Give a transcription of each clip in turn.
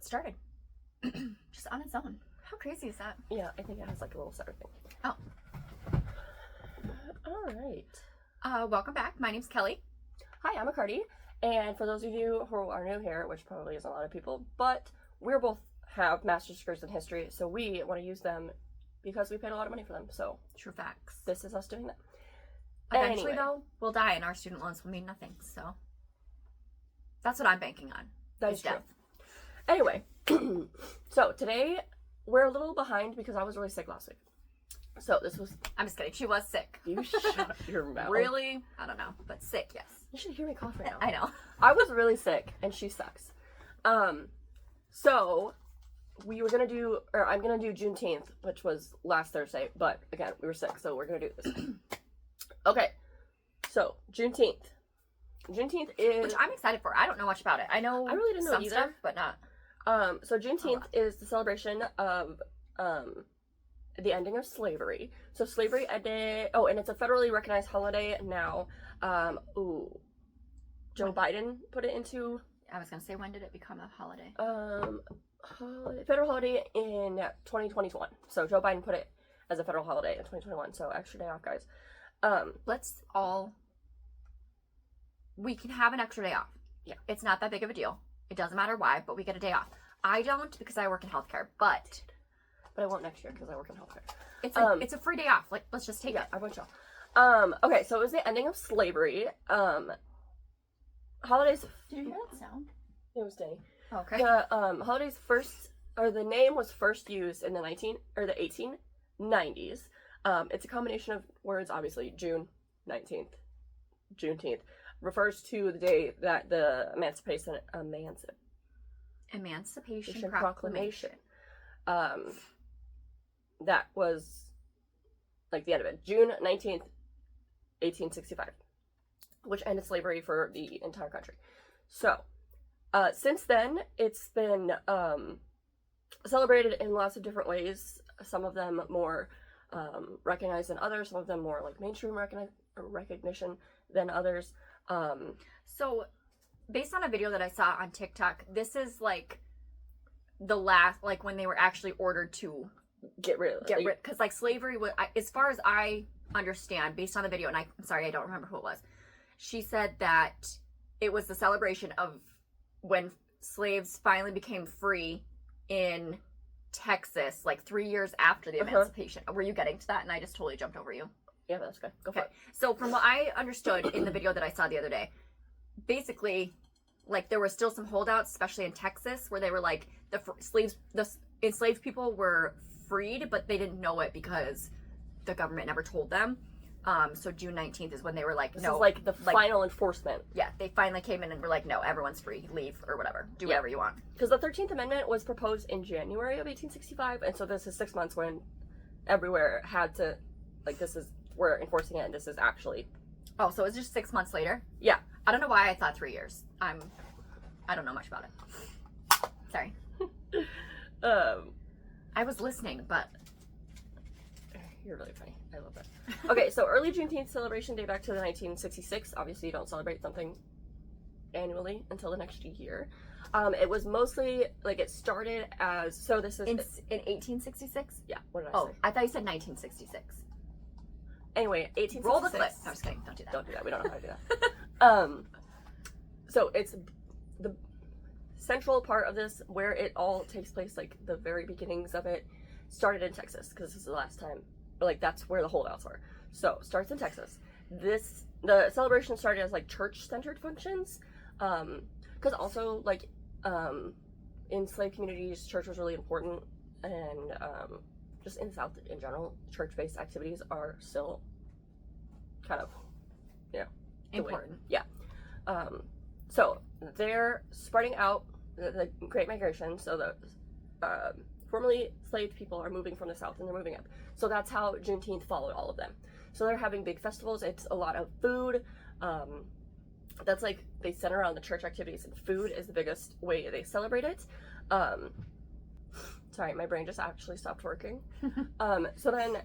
started. Just on its own. How crazy is that? Yeah, I think it has like a little starter thing. Oh. All right. Welcome back. My name's Kelly. Hi, I'm McCarty. And for those of you who are new here, which probably isn't a lot of people, but we're both have master's degrees in history, so we want to use them because we paid a lot of money for them. So true facts. This is us doing that. Eventually, though, we'll die and our student loans will mean nothing. So that's what I'm banking on. That is true. Anyway, so today we're a little behind because I was really sick last week. So this was... I'm just kidding. She was sick. You shut your mouth. Really? I don't know. But sick, yes. You should hear me cough right now. I know. I was really sick and she sucks. So we were going to do... Or I'm going to do Juneteenth, which was last Thursday. But again, we were sick, so we're going to do this. Okay. So, Juneteenth. Juneteenth is... Which I'm excited for. I don't know much about it. I know I really didn't know some either. stuff, but not... So Juneteenth is the celebration of the ending of slavery. So slavery ended. Oh, and it's a federally recognized holiday now. Joe Biden put it into. I was gonna say, when did it become a holiday? Federal holiday in 2021. So Joe Biden put it as a federal holiday in 2021. So extra day off, guys. Let's all. We can have an extra day off. Yeah, it's not that big of a deal. It doesn't matter why, but we get a day off. I don't because I work in healthcare, but I won't next year because I work in healthcare. It's a free day off. Like, let's just take it. I won't y'all. Okay, so it was the ending of slavery. Holidays. Did you hear that sound? It was Danny. Oh, okay. The holidays the name was first used in the 1890s. It's a combination of words, obviously. June 19th, Juneteenth refers to the day that the Emancipation Proclamation. That was like the end of it. June 19th, 1865, which ended slavery for the entire country. So, since then, it's been celebrated in lots of different ways. Some of them more recognized than others. Some of them more like mainstream recognition than others. So, based on a video that I saw on TikTok, this is like the last, like when they were actually ordered to get rid, because like slavery was, as far as I understand, based on the video, and I'm sorry, I don't remember who it was. She said that it was the celebration of when slaves finally became free in Texas, like 3 years after the emancipation. Were you getting to that? And I just totally jumped over you. Yeah, that's good. Go for it. So from what I understood in the video that I saw the other day, basically, like there were still some holdouts, especially in Texas, where they were like the enslaved people were freed, but they didn't know it because the government never told them. So June 19th is when they were like, this no, is like the final enforcement. Yeah, they finally came in and were like, no, everyone's free, leave or whatever, do whatever you want. Because the 13th Amendment was proposed in January of 1865, and so this is 6 months when everywhere had to, like, this is we're enforcing it, and this is actually. Oh, so it's just 6 months later? Yeah. I don't know why I thought 3 years. I don't know much about it. Sorry. I was listening, but you're really funny. I love that. Okay, so early Juneteenth celebration date back to the 1966. Obviously, you don't celebrate something annually until the next year. It was mostly like it started as this is in 1866. Yeah. What did I say? Oh, I thought you said 1966. Anyway, 1866. Roll the clip. No, I'm just kidding. Don't do that. Don't do that. We don't know how to do that. So it's the central part of this where it all takes place, like the very beginnings of it, started in Texas because this is the last time, like that's where the holdouts were. So starts in Texas. The celebration started as like church-centered functions, because also like in slave communities, church was really important, and just in the South in general, church-based activities are still kind of, important. Yeah. So they're spreading out the Great Migration. So the formerly enslaved people are moving from the South and they're moving up. So that's how Juneteenth followed all of them. So they're having big festivals. It's a lot of food. That's like they center around the church activities, and food is the biggest way they celebrate it. Sorry, my brain just actually stopped working. So then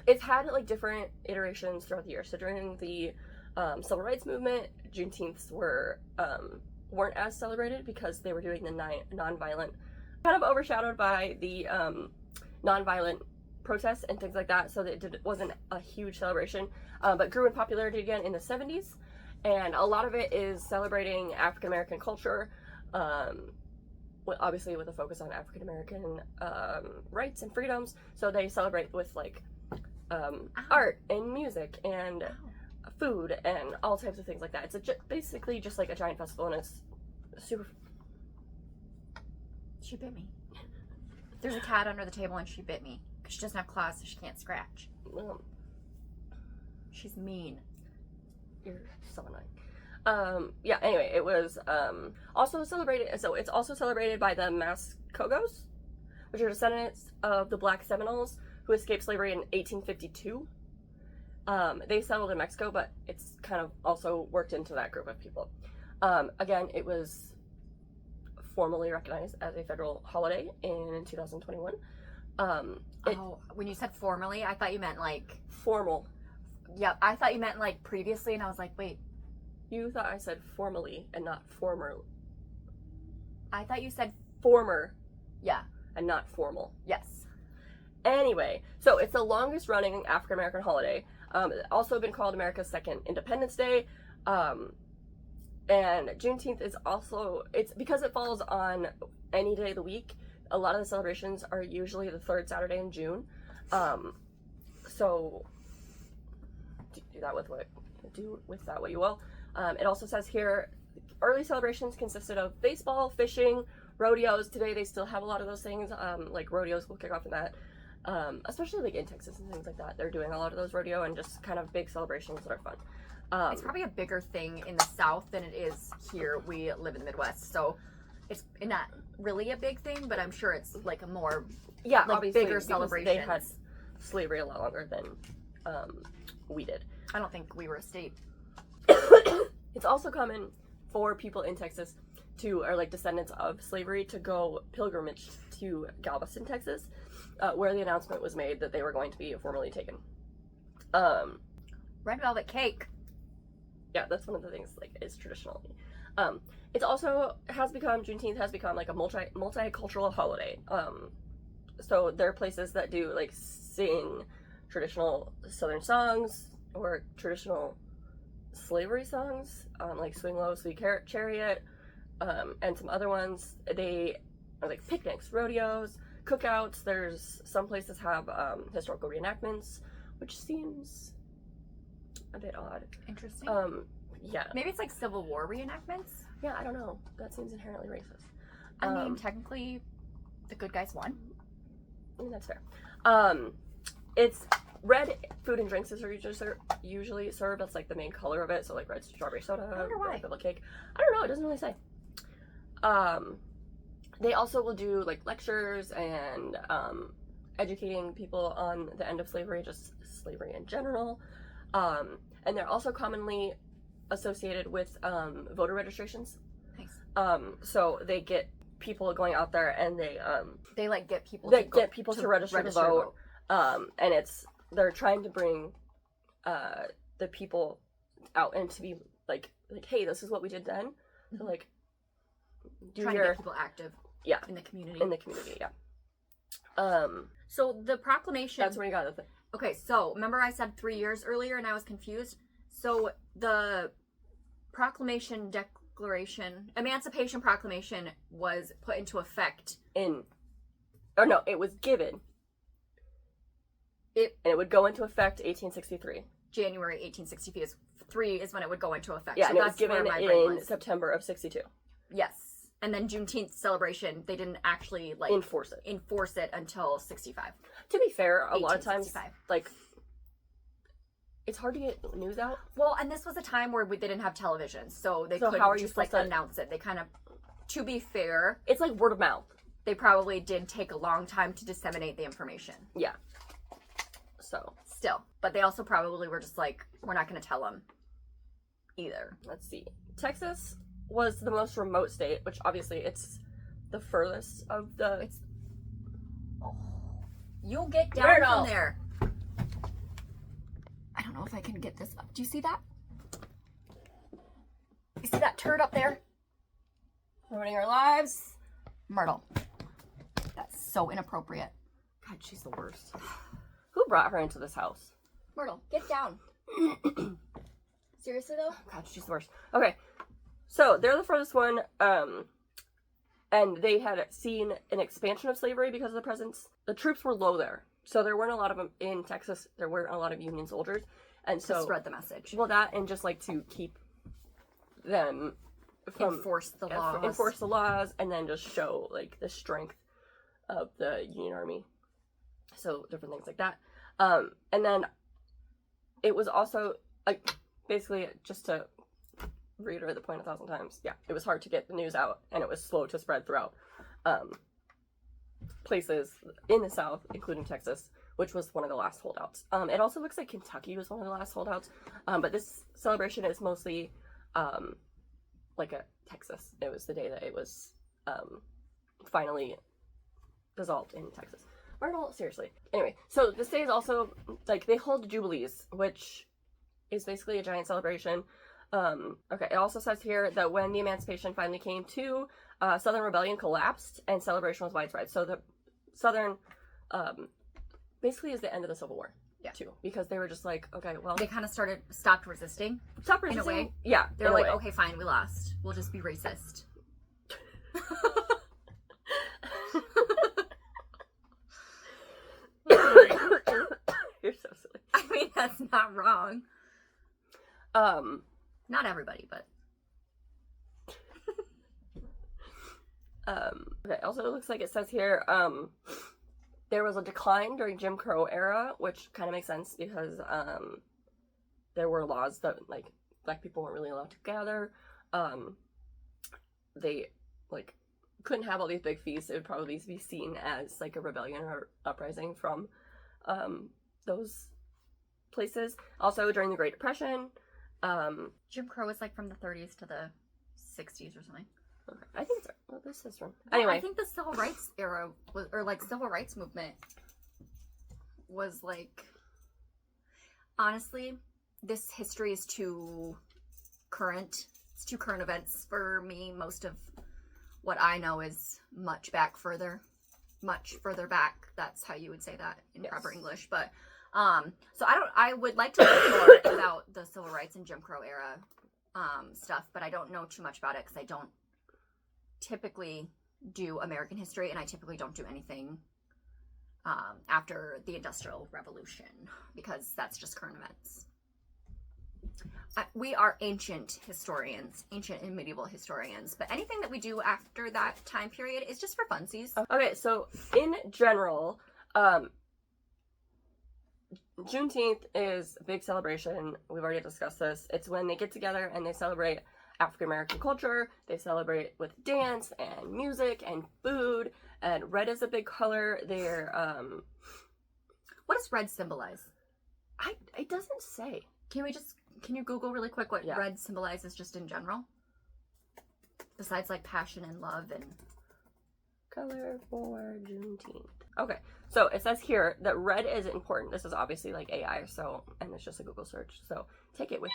it's had like different iterations throughout the year. So during the Civil Rights Movement, Juneteenths weren't as celebrated because they were doing the non-violent, kind of overshadowed by the non-violent protests and things like that, so that it wasn't a huge celebration, but grew in popularity again in the 70s, and a lot of it is celebrating African American culture, obviously with a focus on African American rights and freedoms. So they celebrate with like art and music and food and all types of things like that. It's basically just like a giant festival, and it's super. She bit me. There's a cat under the table and she bit me. Because she doesn't have claws, so she can't scratch. She's mean. You're so annoying. Yeah, anyway, it was also celebrated, so it's also celebrated by the Mascogos, which are descendants of the Black Seminoles who escaped slavery in 1852. They settled in Mexico, but it's kind of also worked into that group of people. Again, it was formally recognized as a federal holiday in 2021. When you said formally, I thought you meant like... Formal. Yeah, I thought you meant like previously, and I was like, wait. You thought I said formally and not former. I thought you said... Former. Yeah. And not formal. Yes. Anyway, so it's the longest running African American holiday. Also been called America's second Independence Day. And Juneteenth is also, it's because it falls on any day of the week. A lot of the celebrations are usually the third Saturday in June. So do with that what you will. It also says here, early celebrations consisted of baseball, fishing, rodeos. Today they still have a lot of those things. Like rodeos will kick off in that. Especially like in Texas and things like that. They're doing a lot of those rodeo and just kind of big celebrations that are fun. It's probably a bigger thing in the South than it is here. We live in the Midwest, so it's not really a big thing, but I'm sure it's like a more bigger celebration. They had slavery a lot longer than we did. I don't think we were a state. It's also common for people in Texas or like descendants of slavery to go pilgrimage to Galveston, Texas, where the announcement was made that they were going to be formally taken. Red velvet cake. Yeah, that's one of the things, like, is traditional. It's also Juneteenth has become like a multicultural holiday. So there are places that do like sing traditional Southern songs or traditional slavery songs, like Swing Low, Sweet Chariot, and some other ones. They are like picnics, rodeos, cookouts. There's some places have historical reenactments, which seems a bit odd. Interesting. Yeah. Maybe it's like Civil War reenactments? Yeah, I don't know. That seems inherently racist. I mean, technically, the good guys won. I mean, that's fair. It's red food and drinks is usually served. That's like the main color of it. So like red strawberry soda, red velvet cake. I don't know. It doesn't really say. They also will do like lectures and educating people on the end of slavery, just slavery in general. And they're also commonly associated with voter registrations. Nice. So they get people going out there and they like get people to register to vote. And they're trying to bring the people out and to be like, hey, this is what we did then. So like, trying to get people active. Yeah. In the community. Yeah. So the proclamation. That's where you got it. Okay, so remember I said 3 years earlier and I was confused? So the Emancipation Proclamation was put into effect it was given. And it would go into effect 1863. January 1863 is when it would go into effect. Yeah, so and that's it was given in September of 62. Yes. And then Juneteenth celebration, they didn't actually like enforce it until 65. To be fair, a lot of times like it's hard to get news out. Well, and this was a time where they didn't have television, so they couldn't just like announce it. They kind of, to be fair, it's like word of mouth. They probably did take a long time to disseminate the information. Yeah. So still, but they also probably were just like, we're not going to tell them either. Let's see. Texas was the most remote state, which obviously it's the furthest of the. You'll get down from there. I don't know if I can get this up. Do you see that? You see that turd up there? ruining our lives. Myrtle. That's so inappropriate. God, she's the worst. Who brought her into this house? Myrtle, get down. Seriously though? God, she's the worst. Okay, so they're the furthest one, and they had seen an expansion of slavery because of the presence. The troops were low there, so there weren't a lot of them in Texas. There weren't a lot of Union soldiers, and so to spread the message. Well, that and just like to keep them from enforce the laws, and then just show like the strength of the Union Army. So different things like that, and then it was also like basically just to reiterate the point 1,000 times. Yeah, it was hard to get the news out, and it was slow to spread throughout places in the South, including Texas, which was one of the last holdouts. It also looks like Kentucky was one of the last holdouts, but this celebration is mostly like a Texas. It was the day that it was finally dissolved in Texas. Myrtle, seriously. Anyway, so this day is also, like, they hold jubilees, which is basically a giant celebration. Okay, it also says here that when the emancipation finally came to, Southern Rebellion collapsed and celebration was widespread. So the Southern, basically is the end of the Civil War. Yeah. Too. Because they were just like, okay, well. They kind of stopped resisting. Stopped resisting? In a way. Yeah. They're like, okay, fine, we lost. We'll just be racist. You're so silly. I mean, that's not wrong. Not everybody, but. Okay, also it looks like it says here, there was a decline during Jim Crow era, which kind of makes sense because, there were laws that, like, black people weren't really allowed to gather. They, like, couldn't have all these big feasts. It would probably be seen as, like, a rebellion or uprising from, those places. Also, during the Great Depression, Jim Crow was like from the 30s to the 60s or something. Okay, I think it's right. Well, this is from. Anyway, I think the civil rights era was, or like civil rights movement was like. Honestly, this history is too current. It's too current events for me. Most of what I know is much further back. That's how you would say that in proper English. But so I would like to learn more about the civil rights and Jim Crow era stuff, but I don't know too much about it because I don't typically do American history, and I typically don't do anything after the Industrial Revolution because that's just current events. We are ancient historians, ancient and medieval historians, but anything that we do after that time period is just for funsies. Okay, so in general, Juneteenth is a big celebration. We've already discussed this. It's when they get together and they celebrate African American culture. They celebrate with dance and music and food, and red is a big color. They're What does red symbolize? It doesn't say. Can you Google really quick what red symbolizes just in general? Besides like passion and love and color for Juneteenth. Okay, so it says here that red is important. This is obviously like AI, so, and it's just a Google search, so take it with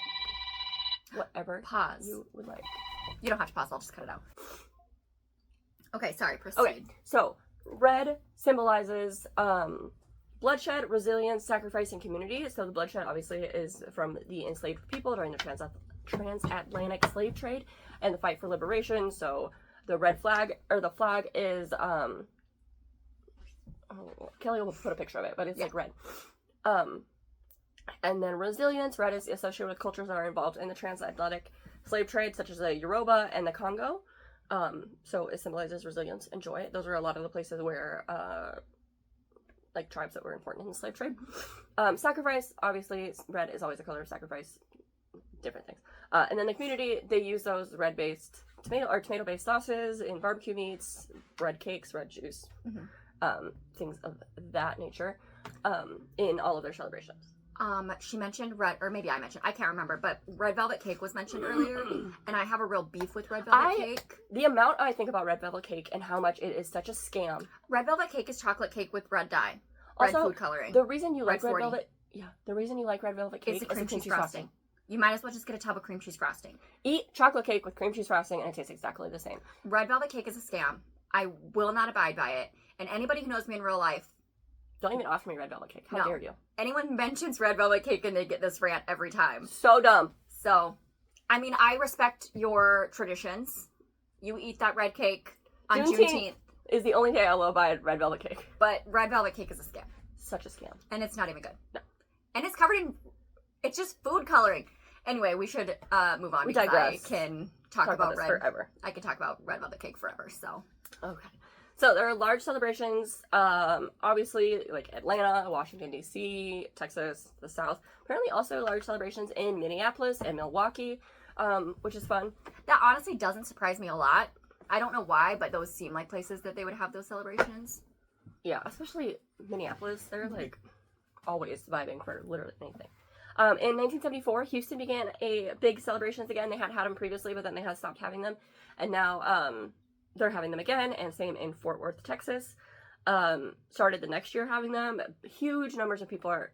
whatever pause you would like. You don't have to pause, I'll just cut it out. Okay, sorry, proceed. Okay, so red symbolizes bloodshed, resilience, sacrifice, and community. So the bloodshed obviously is from the enslaved people during the transatlantic slave trade and the fight for liberation. So the red flag, or the flag is, Kelly will put a picture of it, but it's like red. And then resilience, red is associated with cultures that are involved in the transatlantic slave trade, such as the Yoruba and the Congo. So it symbolizes resilience and joy. Those are a lot of the places where, like, tribes that were important in the slave trade. Sacrifice, obviously, red is always a color of sacrifice. Different things. And then the community, they use those red-based tomato-based sauces in barbecue meats, red cakes, red juice, things of that nature, in all of their celebrations. She mentioned red, or maybe I mentioned, I can't remember, but red velvet cake was mentioned earlier, and I have a real beef with red velvet cake. The amount I think about red velvet cake and how much it is such a scam. Red velvet cake is chocolate cake with red dye, red also, food coloring. The reason you like red red velvet, the reason you like red velvet cake is the cream cheese frosting. You might as well just get a tub of cream cheese frosting. Eat chocolate cake with cream cheese frosting and it tastes exactly the same. Red velvet cake is a scam. I will not abide by it. And anybody who knows me in real life, don't even offer me red velvet cake. How dare you? Anyone mentions red velvet cake and they get this rant every time. So dumb. So, I mean, I respect your traditions. You eat that red cake on Juneteenth. Is the only day I will abide red velvet cake. But red velvet cake is a scam. Such a scam. And it's not even good. No. And it's covered in, it's just food coloring. Anyway, we should move on because digress. I can talk about this forever. I can talk about red velvet cake forever, so. Okay. So there are large celebrations, obviously, like Atlanta, Washington, D.C., Texas, the South. Apparently also large celebrations in Minneapolis and Milwaukee, which is fun. That honestly doesn't surprise me a lot. I don't know why, but those seem like places that they would have those celebrations. Yeah, especially Minneapolis. They're, like, always vibing for literally anything. In 1974, Houston began a big celebrations again. They had them previously, but then they had stopped having them. And now, they're having them again, and same in Fort Worth, Texas. Started the next year having them. Huge numbers of people are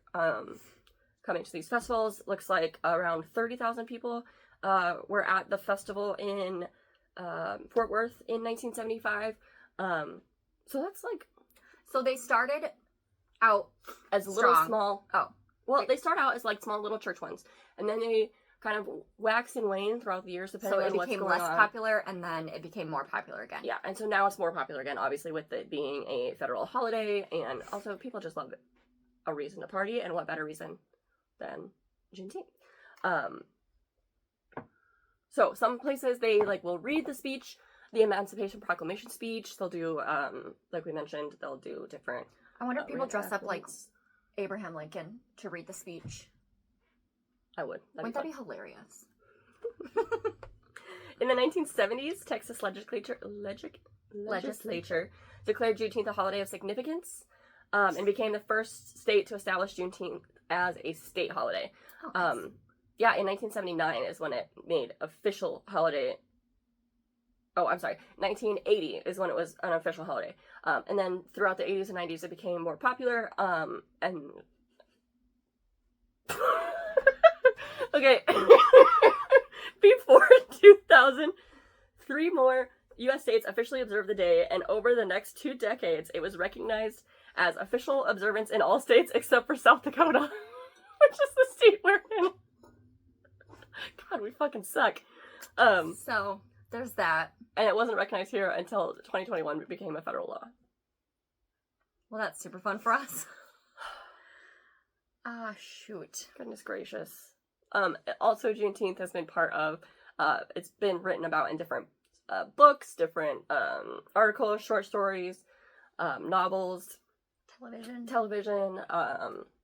coming to these festivals. Looks like around 30,000 people were at the festival in Fort Worth in 1975. So that's like... So they started out as little small... Oh. Well, they start out as like small little church ones, and then they kind of wax and wane throughout the years depending on what's going on. So it became less popular, and then it became more popular again. Yeah, and so now it's more popular again, obviously with it being a federal holiday, and also people just love a reason to party, and what better reason than Juneteenth. So some places they like will read the speech, the Emancipation Proclamation speech. They'll do, like we mentioned, they'll do different. I wonder if people dress up like Abraham Lincoln to read the speech. I would. Wouldn't that be hilarious? In the 1970s, Texas legislature declared Juneteenth a holiday of significance, and became the first state to establish Juneteenth as a state holiday. Oh, nice. Yeah, in 1979 is when it made official holiday. Oh, I'm sorry. 1980 is when it was an official holiday. And then throughout the 80s and 90s, it became more popular. And okay, before 2000, 3 more U.S. states officially observed the day, and over the next 2 decades, it was recognized as official observance in all states except for South Dakota, which is the state we're in. God, we fucking suck. So there's that. And it wasn't recognized here until 2021 it became a federal law. Well, that's super fun for us. Ah, shoot. Goodness gracious. Also, Juneteenth has been part of, it's been written about in different books, different articles, short stories, novels, television,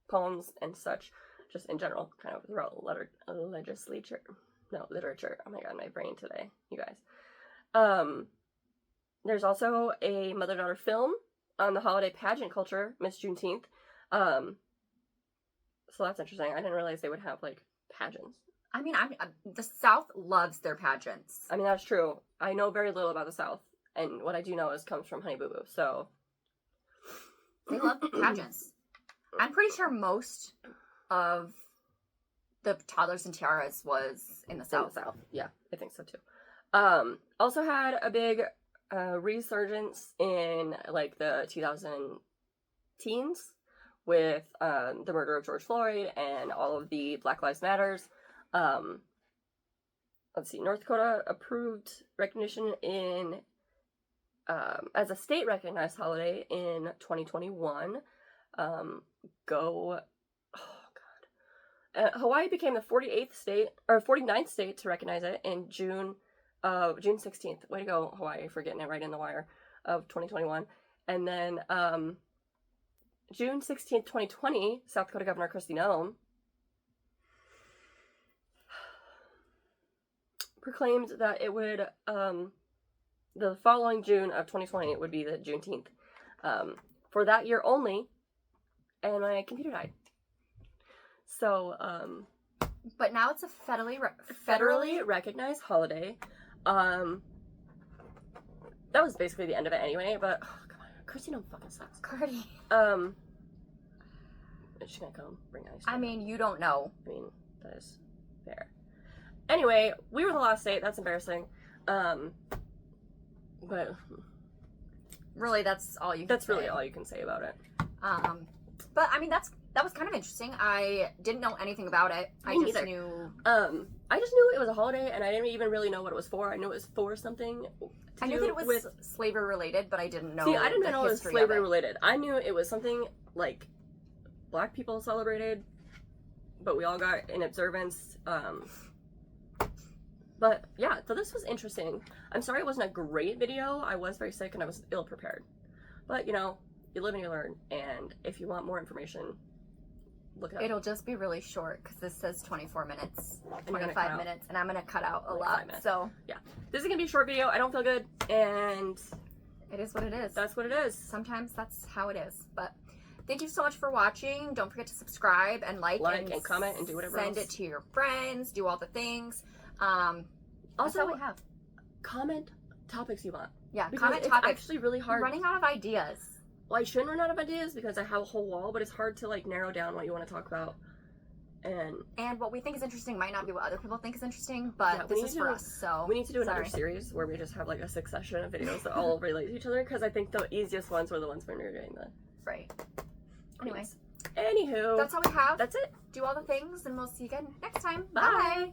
poems, and such, just in general, kind of throughout literature. Oh my god, my brain today, you guys. There's also a mother-daughter film on the holiday pageant culture, Miss Juneteenth. So that's interesting. I didn't realize they would have, like, pageants. I mean, the South loves their pageants. I mean, that's true. I know very little about the South, and what I do know comes from Honey Boo Boo, so... They love pageants. I'm pretty sure most of the Toddlers and Tiaras was in the South. Yeah, I think so, too. Also had a big resurgence in, like, the 2000 teens with the murder of George Floyd and all of the Black Lives Matters. Let's see, North Dakota approved recognition in as a state recognized holiday in 2021. Hawaii became the 49th state to recognize it in June 16th. Way to go, Hawaii, for getting it right in the wire of 2021. And then June 16th, 2020, South Dakota Governor Kristi Noem proclaimed that it would, the following June of 2020 would be the Juneteenth. For that year only, and my computer died. So, but now it's a federally recognized holiday. That was basically the end of it anyway, but, oh, come on, Kristi Noem fucking sucks. Cardi. Is she gonna come bring ice? I mean, you don't know. I mean, that is Fair. Anyway, we were the last state. That's embarrassing. But really, that's all you can that's say. really all you can say about it. But I mean, that was kind of interesting. I didn't know anything about it. Me I just neither. knew. I just knew it was a holiday, and I didn't even really know what it was for. I knew it was for something. I knew that it was slavery related, but I didn't know. See, I didn't the know it was history slavery of it. related. I knew it was something like Black people celebrated, but we all got in observance. But yeah, so this was interesting. I'm sorry it wasn't a great video. I was very sick and I was ill prepared. But you know, you live and you learn. And if you want more information, look it up. It'll just be really short because this says 24 minutes, And you're gonna 25 cut minutes, and I'm gonna cut out a like lot. 5 minutes. So yeah, this is gonna be a short video. I don't feel good, and it is what it is. that's what it is. Sometimes that's how it is. But thank you so much for watching. Don't forget to subscribe and like and comment and do whatever Send else. it to your friends. Do all the things. Also, that's all we have. comment topics you want. Yeah, Because comment it's topics. actually really hard. I'm running out of ideas. Well, I shouldn't run out of ideas because I have a whole wall, but it's hard to like narrow down what you want to talk about. And what we think is interesting might not be what other people think is interesting, but Yeah, we this need is to for do- us. So we need to do another sorry. series where we just have like a succession of videos that all relate to each other, because I think the easiest ones were the ones when we were doing the Right. Anyway, Anywho, that's all we have. that's it. Do all the things, and we'll see you again next time. Bye. Bye.